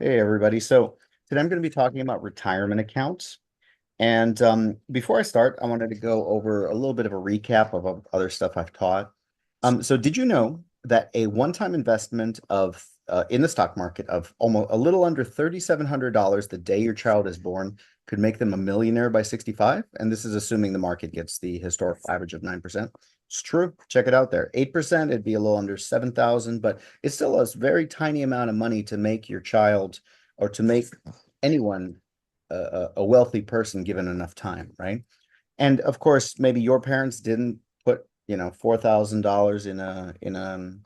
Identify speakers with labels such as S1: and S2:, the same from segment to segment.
S1: Hey, everybody. So today I'm going to be talking about retirement accounts. And before I start, I wanted to go over a little bit of a recap of other stuff I've taught. So did you know that a one-time investment of in the stock market of almost a little under $3,700 the day your child is born could make them a millionaire by 65? And this is assuming the market gets the historical average of 9%. It's true. Check it out there. 8%, it'd be a little under 7,000, but it's still a very tiny amount of money to make your child or to make anyone a wealthy person given enough time, right? And of course, maybe your parents didn't put, $4,000 in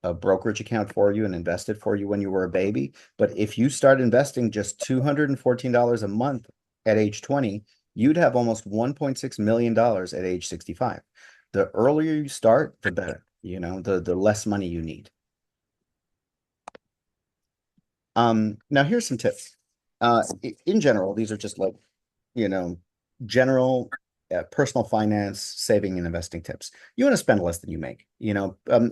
S1: a brokerage account for you and invest it for you when you were a baby. But if you start investing just $214 a month at age 20, you'd have almost $1.6 million at age 65. The earlier you start, the better, the less money you need. Now here's some tips. In general, these are just like, you know, general personal finance, saving and investing tips. You want to spend less than you make.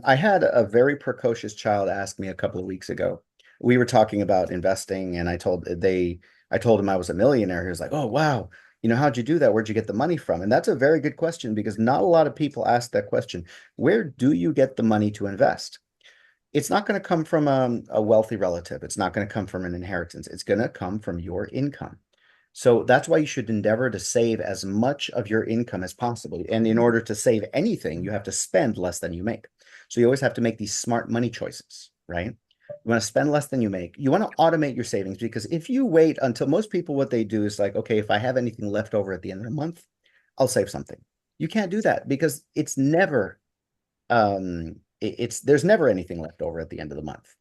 S1: I had a very precocious child ask me a couple of weeks ago. We were talking about investing, and I told him I was a millionaire. He was like, "Oh, wow. How'd you do that? Where'd you get the money from?" And that's a very good question because not a lot of people ask that question. Where do you get the money to invest? It's not going to come from a wealthy relative. It's not going to come from an inheritance. It's going to come from your income. So that's why you should endeavor to save as much of your income as possible. And in order to save anything, you have to spend less than you make. So you always have to make these smart money choices, right? You want to spend less than you make. You want to automate your savings because if you wait until most people, what they do is like, okay, if I have anything left over at the end of the month, I'll save something. You can't do that because it's never it's there's never anything left over at the end of the month.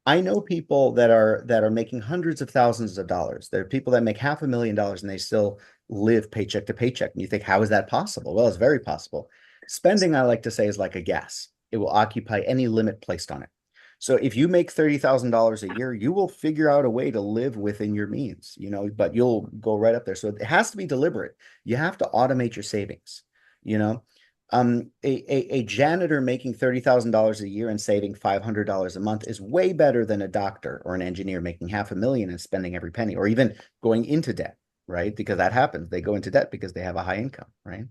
S1: I know people that are making hundreds of thousands of dollars. There are people that make $500,000 and they still live paycheck to paycheck, and you think, how is that possible? Well, it's very possible. Spending, I like to say, is like a gas. It will occupy any limit placed on it. So if you make $30,000 a year, you will figure out a way to live within your means, but you'll go right up there. So it has to be deliberate. You have to automate your savings, you know a janitor making $30,000 a year and saving $500 a month is way better than a doctor or an engineer making $500,000 and spending every penny, or even going into debt, right? Because that happens. They go into debt because they have a high income, right?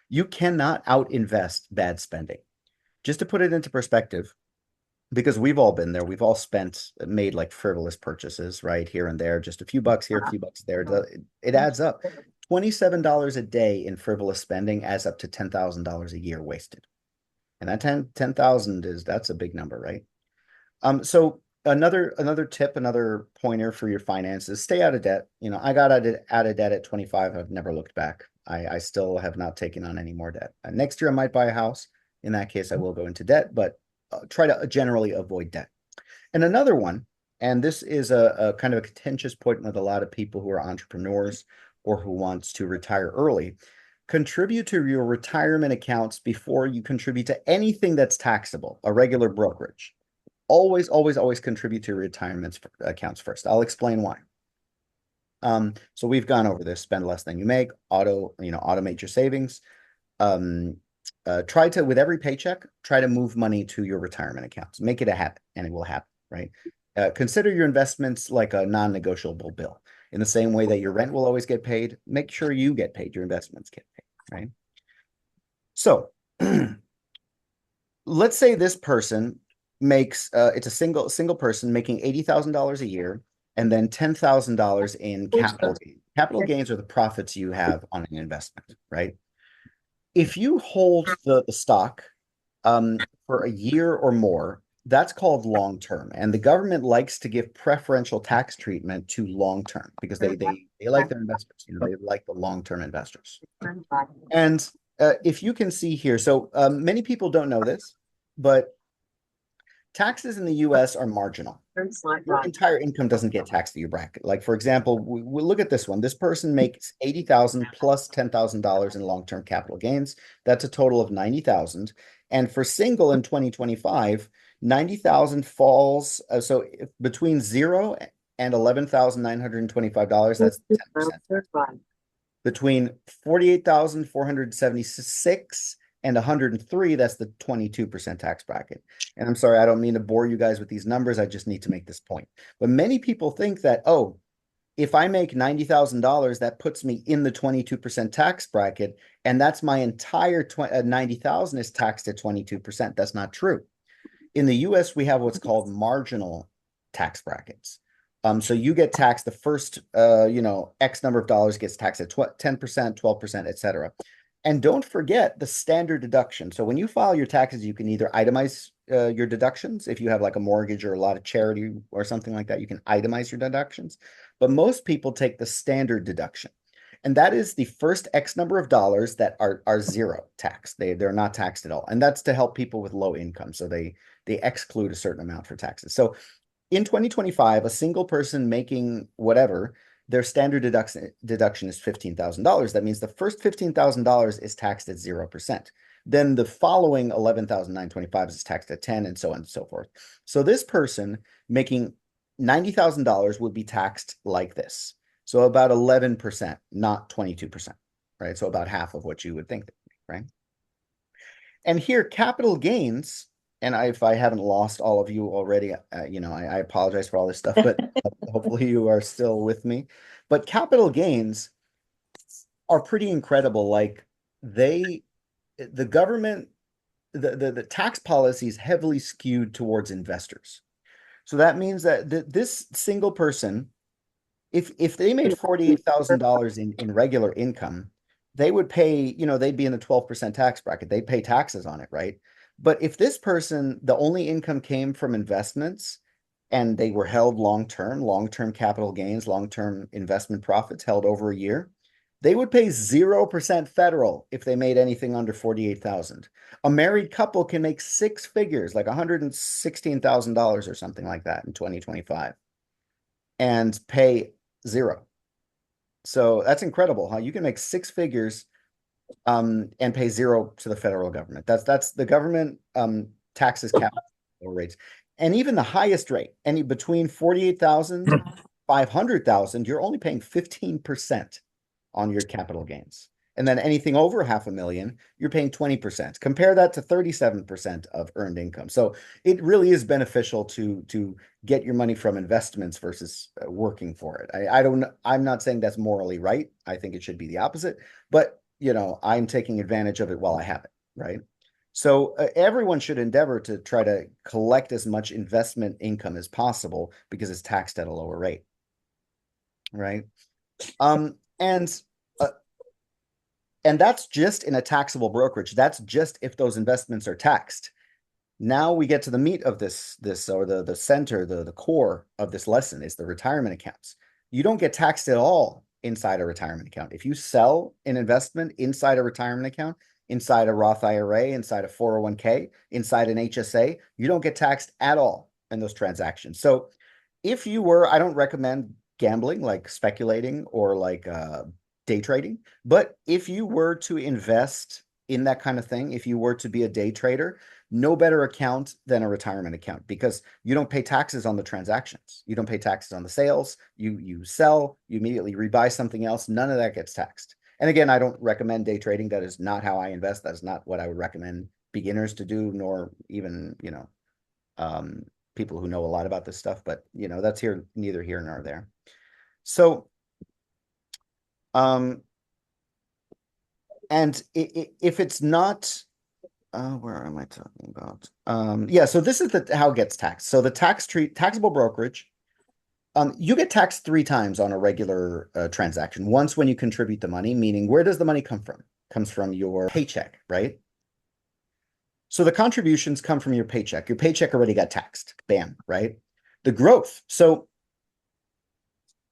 S1: You cannot out invest bad spending. Just to put it into perspective, because we've all been there, we've all made like frivolous purchases, right? Here and there, just a few bucks here, a few bucks there. It adds up. $27 a day in frivolous spending adds up to $10,000 a year wasted. And that 10,000 that's a big number, right? So another tip, another pointer for your finances, stay out of debt. I got out of debt at 25. I've never looked back. I still have not taken on any more debt. Next year I might buy a house. In that case, I will go into debt, but try to generally avoid debt. And another one, and this is a kind of a contentious point with a lot of people who are entrepreneurs or who wants to retire early. Contribute to your retirement accounts before you contribute to anything that's taxable, a regular brokerage. Always, always, always contribute to your retirement accounts first. I'll explain why. So we've gone over this, spend less than you make, automate your savings. Try to, with every paycheck, try to move money to your retirement accounts. Make it a habit, and it will happen, right? Consider your investments like a non-negotiable bill. In the same way that your rent will always get paid, make sure you get paid, your investments get paid, right? So let's say this person makes it's a single person making $80,000 a year and then $10,000 in capital gains. Capital gains are the profits you have on an investment, right? If you hold the stock for a year or more, that's called long term. And the government likes to give preferential tax treatment to long term because they like their investors. They like the long term investors. And if you can see here, so many people don't know this, but taxes in the US are marginal. Your entire income doesn't get taxed at your bracket. Like, for example, we look at this one. This person makes 80,000 plus $10,000 in long-term capital gains. That's a total of 90,000. And for single in 2025, 90,000 falls. So between 0 and $11,925, that's 10%. Between 48,476 and 103, that's the 22% tax bracket. And I'm sorry, I don't mean to bore you guys with these numbers. I just need to make this point. But many people think that, oh, if I make $90,000, that puts me in the 22% tax bracket, and that's my entire 90,000 is taxed at 22%. That's not true. In the US, we have what's called marginal tax brackets. So you get taxed the first, X number of dollars gets taxed at 10%, 12%, et cetera. And don't forget the standard deduction. So when you file your taxes, you can either itemize your deductions. If you have like a mortgage or a lot of charity or something like that, you can itemize your deductions. But most people take the standard deduction. And that is the first X number of dollars that are zero tax. They're not taxed at all. And that's to help people with low income. So they exclude a certain amount for taxes. So in 2025, a single person making whatever, their standard deduction is $15,000. That means the first $15,000 is taxed at 0%. Then the following 11,925 is taxed at 10, and so on and so forth. So this person making $90,000 would be taxed like this. So about 11%, not 22%, right? So about half of what you would think, right? And here, capital gains, and if I haven't lost all of you already, I apologize for all this stuff, but hopefully you are still with me. But capital gains are pretty incredible. Like the government, the tax policy is heavily skewed towards investors. So that means that this single person, if they made $48,000 in regular income, they would pay, they'd be in the 12% tax bracket. They'd pay taxes on it, right? But if this person, the only income came from investments and they were held long-term capital gains, long-term investment profits held over a year, they would pay 0% federal if they made anything under 48,000. A married couple can make six figures, like $116,000 or something like that in 2025, and pay zero. So that's incredible, huh? You can make six figures and pay zero to the federal government. That's the government taxes capital rates. And even the highest rate, any between 48,000, 500,000, you're only paying 15% on your capital gains. And then anything over $500,000, you're paying 20%. Compare that to 37% of earned income. So it really is beneficial to get your money from investments versus working for it. I'm not saying that's morally right. I think it should be the opposite, but I'm taking advantage of it while I have it, right? So everyone should endeavor to try to collect as much investment income as possible because it's taxed at a lower rate, right? And that's just in a taxable brokerage. That's just if those investments are taxed. Now we get to the meat of this or the center, the core of this lesson is the retirement accounts. You don't get taxed at all inside a retirement account. If you sell an investment inside a retirement account, inside a Roth IRA, inside a 401k, inside an HSA, you don't get taxed at all in those transactions. So if you were, I don't recommend gambling, like speculating or like day trading, but if you were to invest in that kind of thing, if you were to be a day trader, no better account than a retirement account because you don't pay taxes on the transactions. You don't pay taxes on the sales. You sell, you immediately rebuy something else. None of that gets taxed. And again, I don't recommend day trading. That is not how I invest. That is not what I would recommend beginners to do, nor even, people who know a lot about this stuff. But, that's neither here nor there. So, and if it's not, where am I talking about? So this is how it gets taxed. So the taxable brokerage, you get taxed 3 times on a regular transaction. Once when you contribute the money, meaning where does the money come from? Comes from your paycheck, right? So the contributions come from your paycheck. Your paycheck already got taxed. Bam, right? The growth. So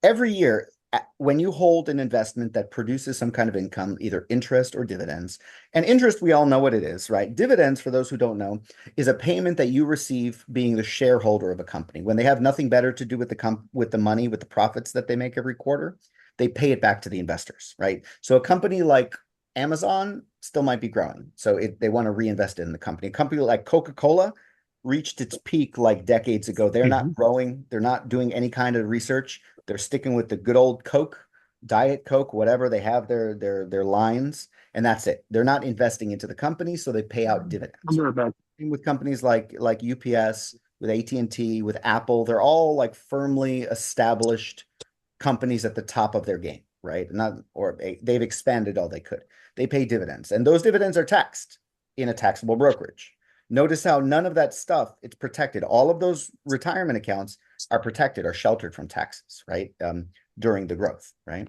S1: every year, when you hold an investment that produces some kind of income, either interest or dividends, and interest, we all know what it is, right? Dividends, for those who don't know, is a payment that you receive being the shareholder of a company. When they have nothing better to do with the money, with the profits that they make every quarter, they pay it back to the investors, right? So a company like Amazon still might be growing. So they want to reinvest in the company. A company like Coca-Cola reached its peak like decades ago. They're not growing. They're not doing any kind of research. They're sticking with the good old Coke. Diet Coke, whatever, they have their lines, and that's it. They're not investing into the company, so they pay out dividends. With companies like UPS, with AT&T, with Apple, they're all like firmly established companies at the top of their game, right? Not or they've expanded all they could. They pay dividends, and those dividends are taxed in a taxable brokerage. Notice how none of that stuff, it's protected. All of those retirement accounts are protected or sheltered from taxes, right? During the growth, right?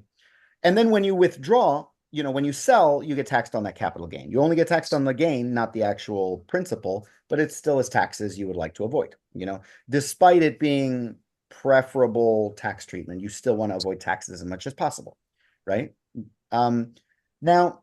S1: And then when you withdraw, when you sell, you get taxed on that capital gain. You only get taxed on the gain, not the actual principal, but it still is taxes you would like to avoid. Despite it being preferable tax treatment, you still want to avoid taxes as much as possible, right? Now,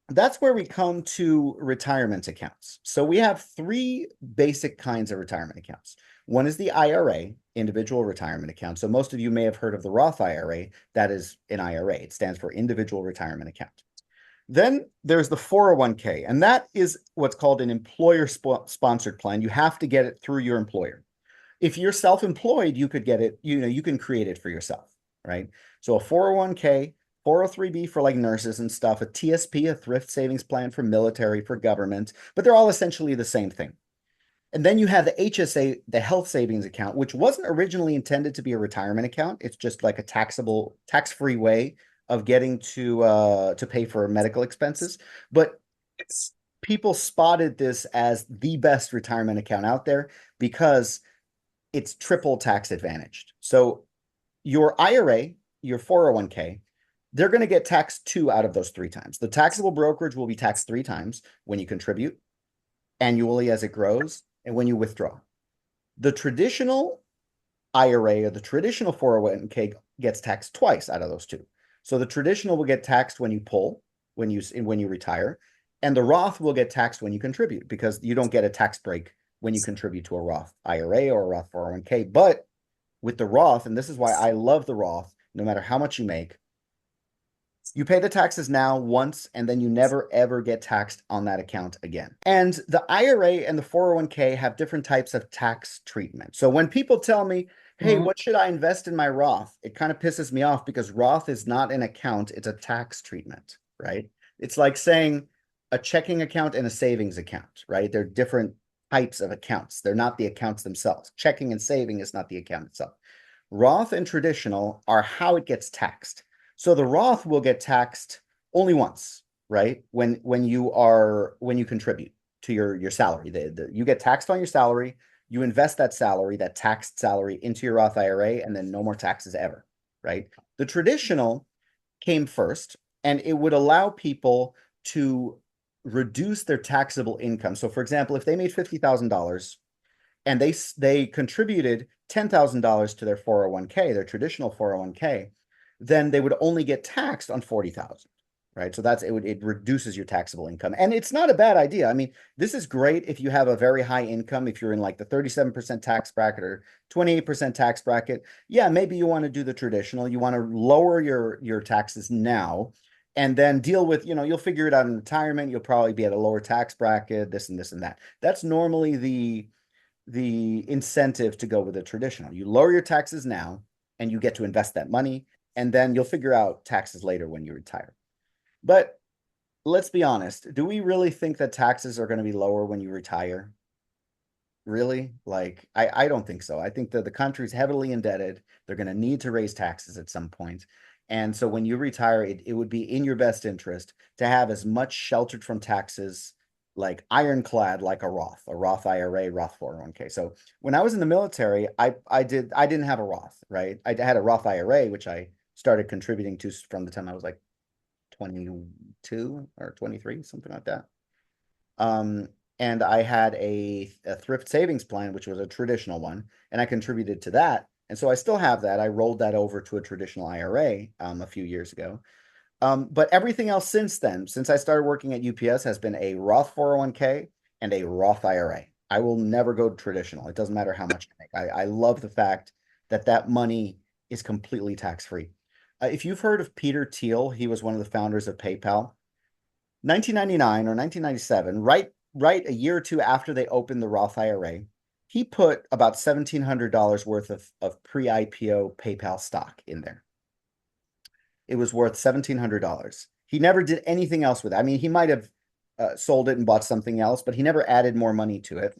S1: that's where we come to retirement accounts. So we have three basic kinds of retirement accounts. One is the IRA, individual retirement account. So most of you may have heard of the Roth IRA. That is an IRA. It stands for individual retirement account. Then there's the 401k, and that is what's called an employer-sponsored plan. You have to get it through your employer. If you're self-employed, you could get it, you can create it for yourself, right? So a 401k, 403b for like nurses and stuff, a TSP, a thrift savings plan for military, for government, but they're all essentially the same thing. And then you have the HSA, the health savings account, which wasn't originally intended to be a retirement account. It's just like a taxable, tax-free way of getting to pay for medical expenses. But people spotted this as the best retirement account out there because it's triple tax advantaged. So your IRA, your 401k, they're going to get taxed 2 out of those 3 times. The taxable brokerage will be taxed 3 times when you contribute annually as it grows and when you withdraw. The traditional IRA or the traditional 401k gets taxed twice out of those 2. So the traditional will get taxed when you pull, when you retire, and the Roth will get taxed when you contribute because you don't get a tax break when you contribute to a Roth IRA or a Roth 401k. But with the Roth, and this is why I love the Roth, no matter how much you make, you pay the taxes now once, and then you never, ever get taxed on that account again. And the IRA and the 401k have different types of tax treatment. So when people tell me, hey, what should I invest in my Roth? It kind of pisses me off because Roth is not an account, it's a tax treatment, right? It's like saying a checking account and a savings account, right? They're different types of accounts. They're not the accounts themselves. Checking and saving is not the account itself. Roth and traditional are how it gets taxed. So the Roth will get taxed only once, right? When you contribute to your salary. You get taxed on your salary, you invest that salary, that taxed salary into your Roth IRA, and then no more taxes ever, right? The traditional came first, and it would allow people to reduce their taxable income. So for example, if they made $50,000 and they contributed $10,000 to their 401k, their traditional 401k, then they would only get taxed on 40,000, right? So it reduces your taxable income. And it's not a bad idea. I mean, this is great if you have a very high income, if you're in like the 37% tax bracket or 28% tax bracket. Yeah, maybe you want to do the traditional. You want to lower your taxes now and then deal with, you'll figure it out in retirement. You'll probably be at a lower tax bracket, this and this and that. That's normally the incentive to go with the traditional. You lower your taxes now and you get to invest that money, and then you'll figure out taxes later when you retire. But let's be honest, do we really think that taxes are going to be lower when you retire? Really? Like, I don't think so. I think that the country's heavily indebted. They're going to need to raise taxes at some point. And so when you retire, it would be in your best interest to have as much sheltered from taxes, like ironclad, like a Roth IRA, Roth 401k. So when I was in the military, I didn't have a Roth, right? I had a Roth IRA, which I started contributing to from the time I was like 22 or 23, something like that. And I had a thrift savings plan, which was a traditional one, and I contributed to that. And so I still have that. I rolled that over to a traditional IRA a few years ago. But everything else since then, since I started working at UPS, has been a Roth 401k and a Roth IRA. I will never go traditional. It doesn't matter how much I make. I love the fact that that money is completely tax-free. If you've heard of Peter Thiel, he was one of the founders of PayPal. 1999 or 1997, right a year or two after they opened the Roth IRA, he put about $1,700 worth of pre-IPO PayPal stock in there. it was worth $1,700. He never did anything else with it. I mean, he might have sold it and bought something else, but he never added more money to it.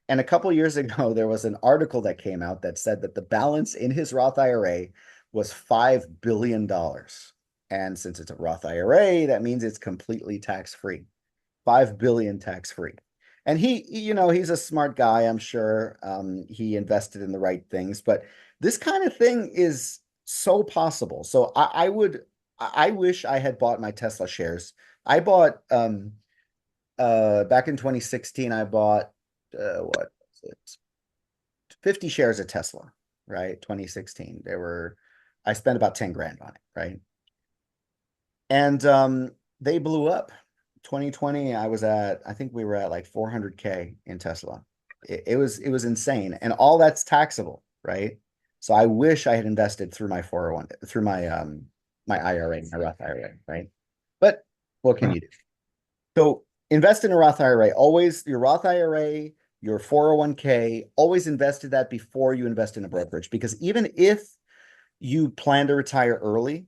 S1: And a couple years ago, there was an article that came out that said that the balance in his Roth IRA was $5 billion. And since it's a Roth IRA, that means it's completely tax-free. 5 billion tax-free. And he's a smart guy, I'm sure. He invested in the right things, but this kind of thing is so possible. So I wish I had bought my Tesla shares. I bought back in 2016, I bought what was it? 50 shares of Tesla, right? 2016. I spent about 10 grand on it, right? And they blew up. 2020, I think we were at like 400K in Tesla. It was insane. And all that's taxable, right? So I wish I had invested through my 401, through my IRA, my Roth IRA, right? But what can you do? So invest in a Roth IRA. Always your Roth IRA, your 401k, always invested that before you invest in a brokerage. Because even if you plan to retire early,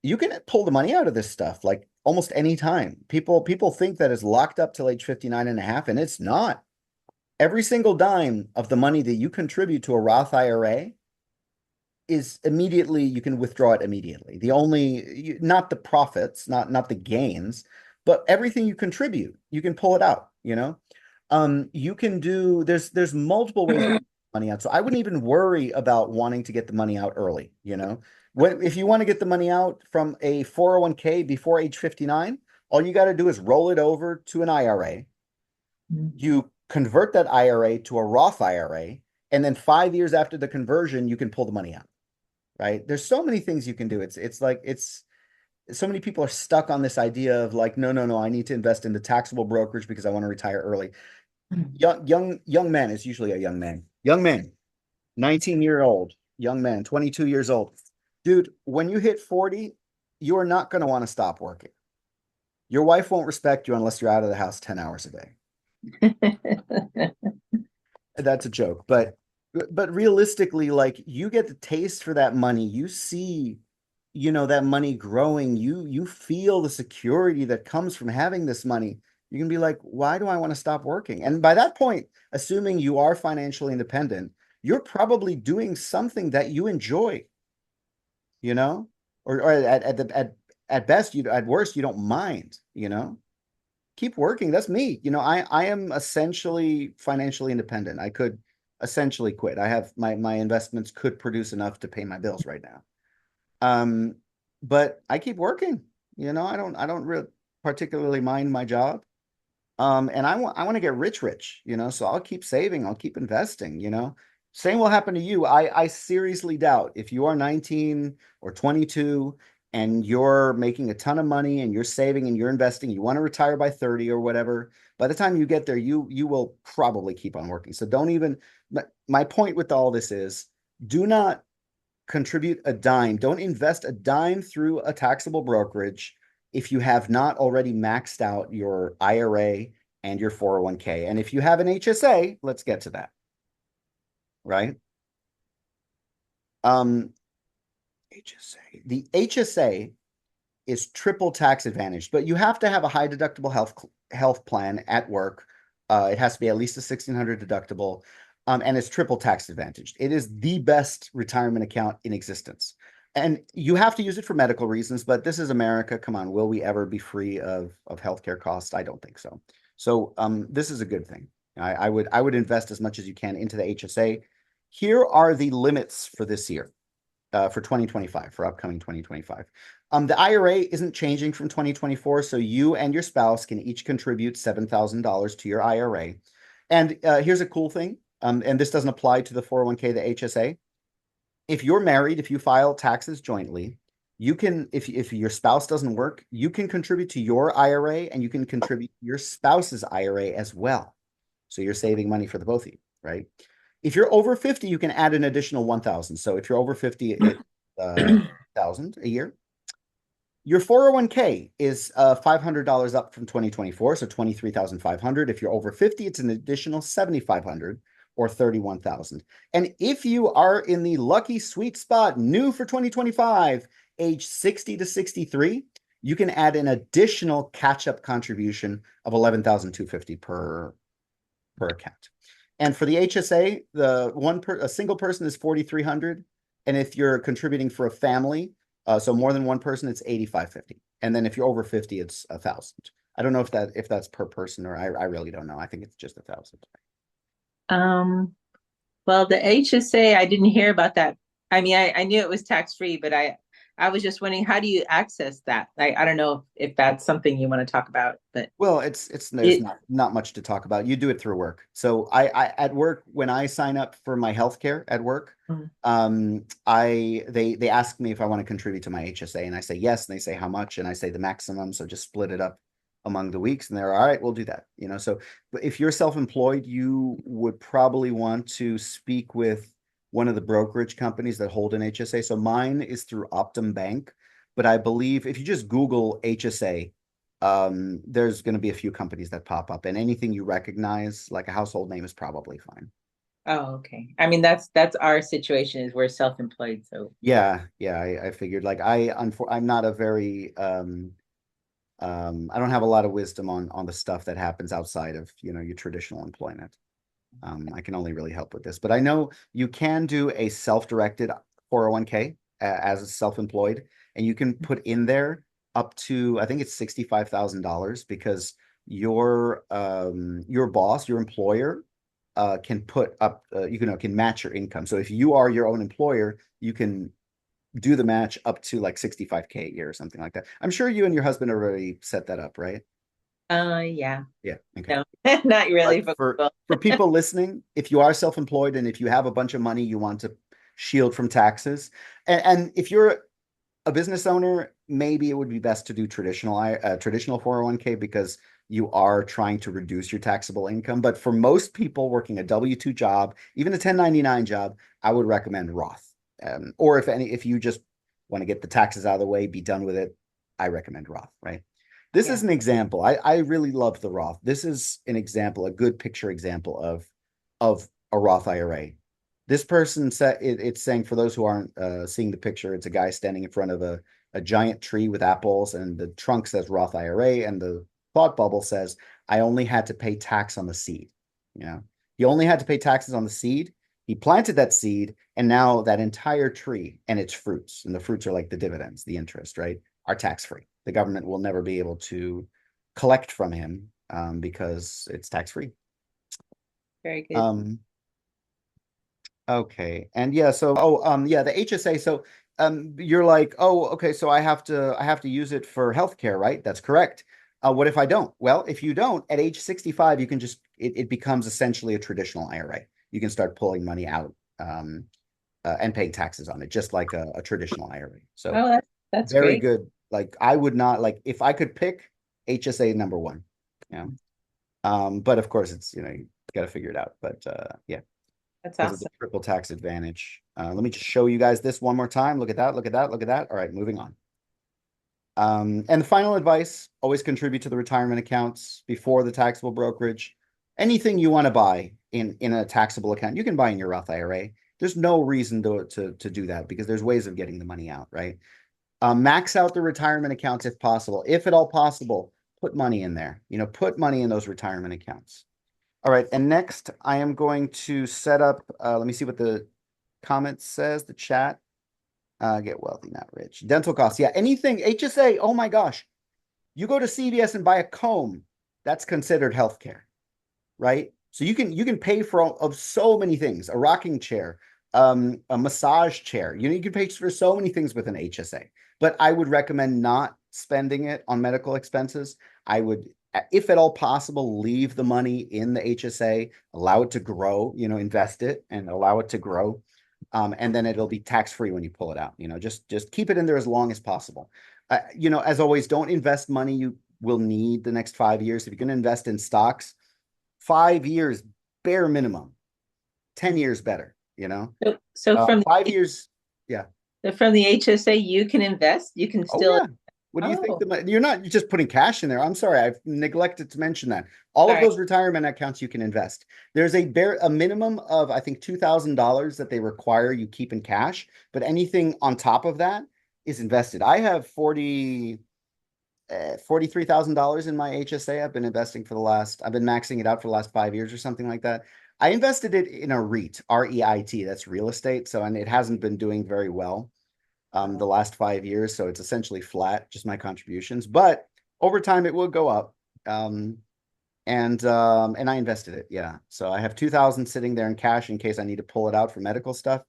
S1: you can pull the money out of this stuff like almost any time. People think that it's locked up till age 59 and a half, and it's not. Every single dime of the money that you contribute to a Roth IRA is immediately, you can withdraw it immediately. Not the profits, not the gains, but everything you contribute, you can pull it out, you can do, there's multiple ways to get money out. So I wouldn't even worry about wanting to get the money out early, if you want to get the money out from a 401k before age 59, all you got to do is roll it over to an IRA. You convert that IRA to a Roth IRA, and then 5 years after the conversion, you can pull the money out, right? There's so many things you can do. It's so many people are stuck on this idea of like, no, I need to invest in the taxable brokerage because I want to retire early. Young man is usually a young man. Young man, 19-year-old, young man, 22 years old. Dude, when you hit 40, you are not going to want to stop working. Your wife won't respect you unless you're out of the house 10 hours a day. That's a joke, but realistically, like, you get the taste for that money. You see, that money growing. You feel the security that comes from having this money. You can be like, why do I want to stop working? And by that point, assuming you are financially independent, you're probably doing something that you enjoy, or at best, at worst, you don't mind, keep working. That's me. I am essentially financially independent. I could essentially quit. I have my investments could produce enough to pay my bills right now. But I keep working. I don't really particularly mind my job. And I want to get rich, so I'll keep saving, I'll keep investing, Same will happen to you. I seriously doubt if you are 19 or 22 and you're making a ton of money and you're saving and you're investing, you want to retire by 30 or whatever, by the time you get there, you will probably keep on working. So don't even, my point with all this is, do not contribute a dime. Don't invest a dime through a taxable brokerage if you have not already maxed out your IRA and your 401k. And if you have an HSA, let's get to that. Right? HSA. The HSA is triple tax advantage, but you have to have a high deductible health plan at work. It has to be at least a 1,600 deductible. And it's triple tax advantaged. It is the best retirement account in existence. And you have to use it for medical reasons, but this is America. Come on, will we ever be free of healthcare costs? I don't think so. So this is a good thing. I would invest as much as you can into the HSA. Here are the limits for this year, for 2025, for upcoming 2025. The IRA isn't changing from 2024, so you and your spouse can each contribute $7,000 to your IRA. And here's a cool thing. And this doesn't apply to the 401k, the HSA. If you're married, if you file taxes jointly, you can, if your spouse doesn't work, you can contribute to your IRA and you can contribute to your spouse's IRA as well. So you're saving money for the both of you, right? If you're over 50, you can add an additional 1,000. So if you're over 50, it's 1,000 a year. Your 401k is $500 up from 2024, so 23,500. If you're over 50, it's an additional 7,500 or 31,000. And if you are in the lucky sweet spot, new for 2025, age 60 to 63, you can add an additional catch-up contribution of 11,250 per account. And for the HSA, a single person is 4,300, and if you're contributing for a family, so more than one person, it's 8,550. And then if you're over 50, it's 1,000. I don't know if that's per person, or I really don't know. I think it's just 1,000.
S2: Well, the HSA, I didn't hear about that. I mean, I knew it was tax free, but I was just wondering, how do you access that? I don't know if that's something you want to talk about, but
S1: Well, it's there's
S2: it,
S1: not much to talk about. You do it through work. So I at work, when I sign up for my healthcare at work,
S2: mm,
S1: they ask me if I want to contribute to my HSA, and I say yes, and they say how much, and I say the maximum. So just split it up among the weeks, and they're all right, we'll do that. So but if you're self-employed, you would probably want to speak with one of the brokerage companies that hold an HSA. So mine is through Optum Bank, but I believe if you just Google HSA, there's going to be a few companies that pop up, and anything you recognize, like a household name, is probably fine.
S2: oh, okay. I mean, that's our situation is we're self-employed, so
S1: Yeah, I figured. Like I'm not a very I don't have a lot of wisdom on the stuff that happens outside of your traditional employment. I can only really help with this, but I know you can do a self-directed 401k as a self-employed, and you can put in there up to, I think it's $65,000, because your boss, your employer, can put up can match your income. So if you are your own employer, you can do the match up to like 65K a year or something like that. I'm sure you and your husband already set that up, right?
S2: yeah.
S1: Yeah. Okay.
S2: No, not
S1: But
S2: really, but well,
S1: for people listening, if you are self-employed and if you have a bunch of money you want to shield from taxes, and if you're a business owner, maybe it would be best to do traditional 401k, because you are trying to reduce your taxable income. But for most people working a W-2 job, even a 1099 job, I would recommend Roth. Or if you just want to get the taxes out of the way, be done with it, I recommend Roth, right? This is
S2: yeah.
S1: an example. I really love the Roth. This is an example, a good picture example of a Roth IRA. This person said it's saying, for those who aren't seeing the picture, it's a guy standing in front of a giant tree with apples, and the trunk says Roth IRA, and the thought bubble says, I only had to pay tax on the seed. He only had to pay taxes on the seed. He planted that seed, and now that entire tree and its fruits, and the fruits are like the dividends, the interest, right, are tax free. The government will never be able to collect from him, because it's tax free.
S2: Very good.
S1: Um, Okay. And yeah, yeah, the HSA. So you're like, oh, okay, so I have to use it for healthcare, right? That's correct. What if I don't? Well, if you don't, at age 65, you can it becomes essentially a traditional IRA. You can start pulling money out, and paying taxes on it, just like a traditional IRA. So
S2: Oh, that's
S1: very
S2: great.
S1: good. Like, I would not, like, if I could pick, HSA number one. Yeah. But of course you got to figure it out. But yeah,
S2: That's
S1: because of the
S2: awesome.
S1: triple tax advantage. Let me just show you guys this one more time. Look at that, look at that, look at that. All right, moving on. And the final advice, always contribute to the retirement accounts before the taxable brokerage. Anything you want to buy in a taxable account, you can buy in your Roth IRA. There's no reason to do that, because there's ways of getting the money out, right? Max out the retirement accounts if possible. If at all possible, put money in there. Put money in those retirement accounts. All right, and next I am going to set up, let me see what the comment says, the chat. Get wealthy, not rich. Dental costs. Yeah, anything, HSA, oh my gosh. You go to CVS and buy a comb, that's considered healthcare, right? So you can pay for of so many things, a rocking chair, a massage chair. You can pay for so many things with an HSA. But I would recommend not spending it on medical expenses. I would, if at all possible, leave the money in the HSA, allow it to grow, invest it and allow it to grow. And then it'll be tax free when you pull it out. Just keep it in there as long as possible. As always, don't invest money you will need the next 5 years. If you're going to invest in stocks, 5 years bare minimum, 10 years better.
S2: So
S1: 5 years. Yeah.
S2: from the HSA, you can invest. You can
S1: Oh
S2: still.
S1: yeah. What do you think?
S2: Oh,
S1: You're not just putting cash in there. I'm sorry, I've neglected to mention that. All of
S2: sorry.
S1: those retirement accounts you can invest. There's a minimum of, I think, $2,000 that they require you keep in cash, but anything on top of that is invested. I have $43,000 in my HSA. I've been investing for the last, I've been maxing it out for the last 5 years or something like that. I invested it in a REIT, REIT, that's real estate. So, and it hasn't been doing very well the last 5 years. So it's essentially flat, just my contributions. But over time, it will go up. And I invested it. Yeah. So I have 2,000 sitting there in cash in case I need to pull it out for medical stuff.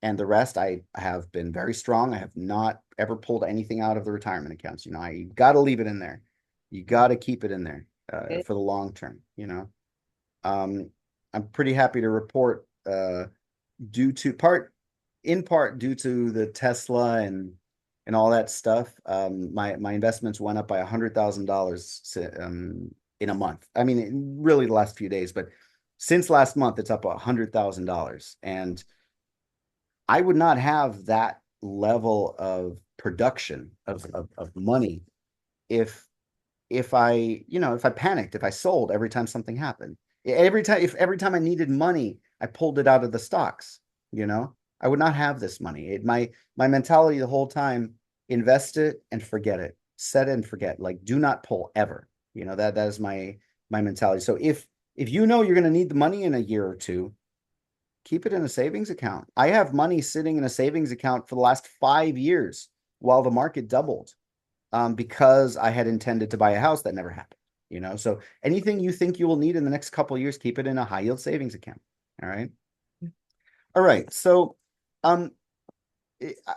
S1: And the rest, I have been very strong. I have not ever pulled anything out of the retirement accounts. You got to leave it in there. You got to keep it in there
S2: Good.
S1: for the long term. Um, I'm pretty happy to report, due to in part due to the Tesla and all that stuff. My investments went up by $100,000 in a month. I mean, really the last few days, but since last month, it's up $100,000. And I would not have that level of production of money if if I panicked, if I sold every time something happened. Every time I needed money, I pulled it out of the stocks, I would not have this money. My mentality the whole time, invest it and forget it. Set it and forget. Like, do not pull ever. That is my mentality. So if you're going to need the money in a year or two, keep it in a savings account. I have money sitting in a savings account for the last 5 years while the market doubled, because I had intended to buy a house that never happened. So anything you think you will need in the next couple of years, keep it in a high yield savings account. All right. All right. So um,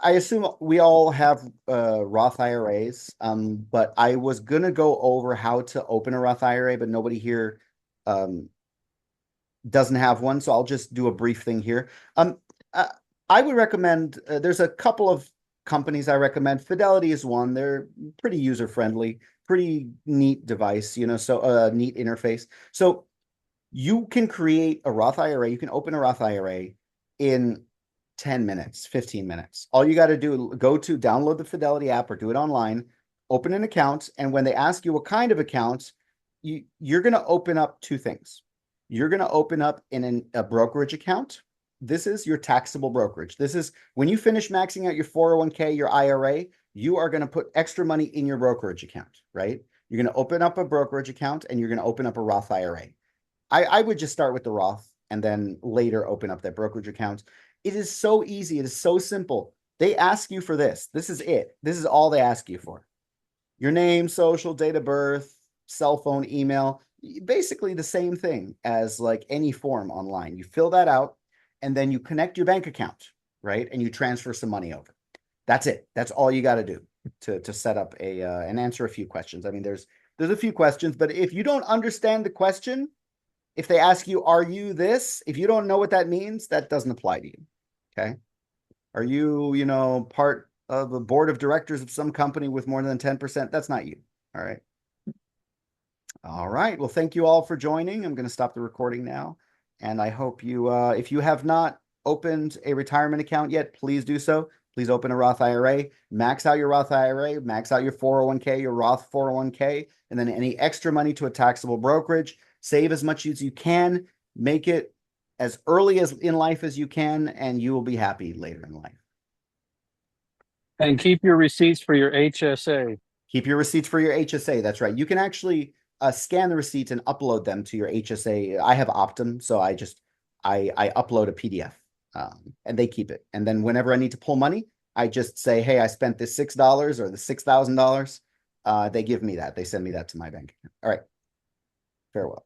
S1: I assume we all have Roth IRAs, but I was gonna go over how to open a Roth IRA, but nobody here um, doesn't have one, so I'll just do a brief thing here. Um, uh, I would recommend, there's a couple of companies I recommend. Fidelity is one. They're pretty user friendly, pretty neat device, so neat interface. So you can create a Roth IRA. You can open a Roth IRA in 10 minutes, 15 minutes. All you got to do, go to download the Fidelity app or do it online, open an account. And when they ask you what kind of account, you're going to open up two things. You're going to open up in a brokerage account. This is your taxable brokerage. This is when you finish maxing out your 401k, your IRA, you are going to put extra money in your brokerage account, right? You're going to open up a brokerage account and you're going to open up a Roth IRA. I would just start with the Roth and then later open up that brokerage account. It is so easy. It is so simple. They ask you for this. This is it. This is all they ask you for. Your name, social, date of birth, cell phone, email, basically the same thing as like any form online. You fill that out and then you connect your bank account, right? And you transfer some money over. That's it. That's all you got to do to set up and answer a few questions. I mean, there's a few questions, but if you don't understand the question, if they ask you, are you this? If you don't know what that means, that doesn't apply to you. Okay. Are you, part of a board of directors of some company with more than 10%? That's not you. All right. All right. Well, thank you all for joining. I'm going to stop the recording now. And I hope if you have not opened a retirement account yet, please do so. Please open a Roth IRA, max out your Roth IRA, max out your 401k, your Roth 401k, and then any extra money to a taxable brokerage. Save as much as you can, make it as early as in life as you can, and you will be happy later in life.
S3: And keep your receipts for your HSA.
S1: Keep your receipts for your HSA. That's right. You can actually scan the receipts and upload them to your HSA. I have Optum, so I upload a PDF, and they keep it. And then whenever I need to pull money, I just say, hey, I spent this $6 or the $6,000. They give me that. They send me that to my bank account. All right. Farewell.